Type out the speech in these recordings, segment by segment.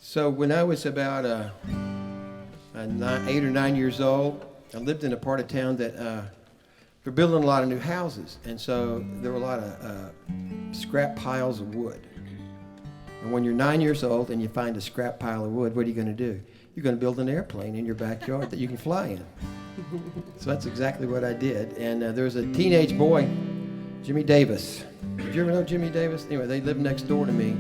So when I was about 8 or 9 years old, I lived in a part of town that we're building a lot of new houses, and so there were a lot of scrap piles of wood. And when you're 9 years old and you find a scrap pile of wood, what are you going to do? You're going to build an airplane in your backyard that you can fly in. So that's exactly what I did. And there was a teenage boy, Jimmy Davis. Did you ever know Jimmy Davis? Anyway, they lived next door to me.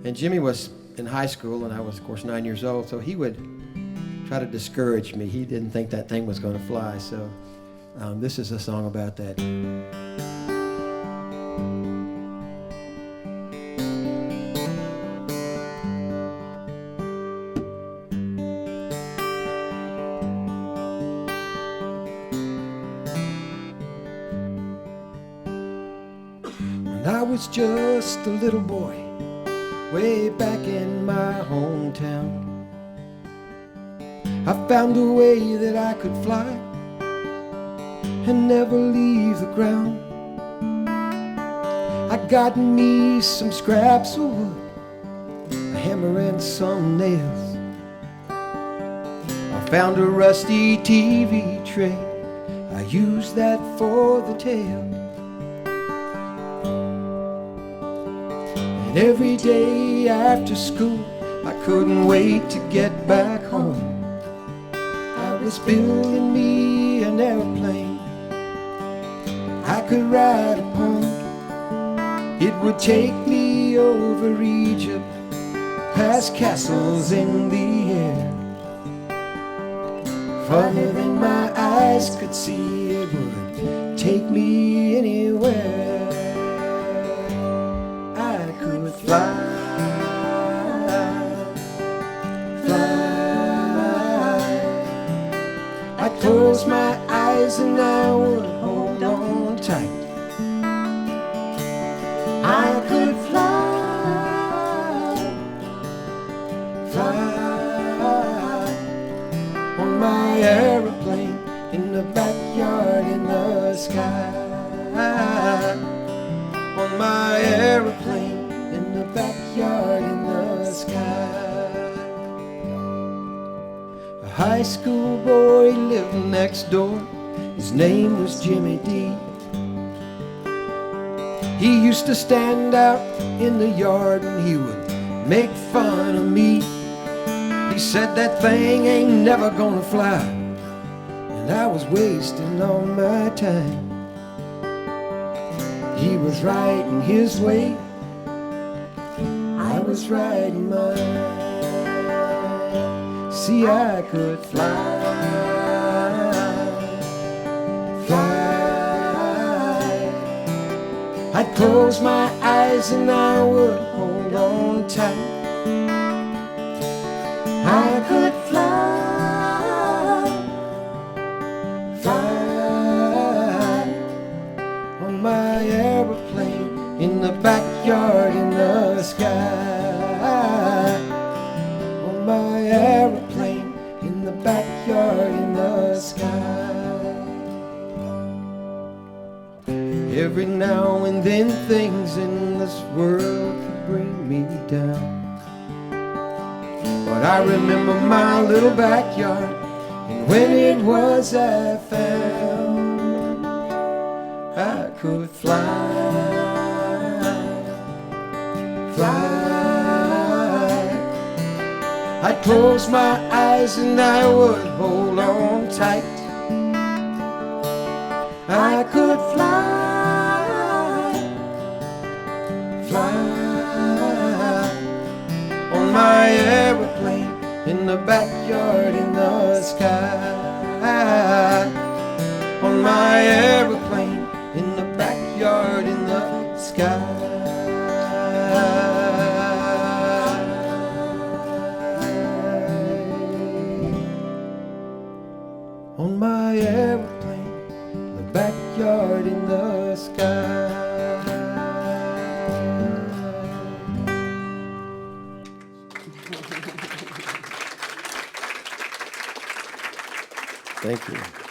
And Jimmy was in high school, and I was, of course, 9 years old. So he would try to discourage me. He didn't think that thing was going to fly. So this is a song about that. When I was just a little boy, way back in my hometown, I found a way that I could fly and never leave the ground. I got me some scraps of wood, a hammer and some nails. I found a rusty TV tray, I used that for the tail. And every day after school, I couldn't wait to get back home. I was building me an airplane I could ride upon. It would take me over Egypt, past castles in the air. Farther than my eyes could see, it would take me anywhere. I could fly, fly. I'd close my eyes and I would hold on tight. I could fly, fly on my aeroplane in the backyard in the sky. On my aeroplane in the backyard in the sky. A high school boy lived next door. His name was Jimmy D. He used to stand out in the yard and he would make fun of me. He said that thing ain't never gonna fly, and I was wasting all my time. He was right in his way, I was right in mine. See, I could fly, fly. I'd close my eyes and I would hold on tight. I could fly, fly on my aeroplane in the backyard in the sky. On my aeroplane in the backyard in the sky. Every now and then things in this world could bring me down, but I remember my little backyard and when it was I found I could fly, fly. I'd close my eyes and I would hold on tight. I could fly, fly on my aeroplane in the backyard in the sky. On my aeroplane in the backyard in the sky. On my aeroplane in the backyard in the sky. Thank you.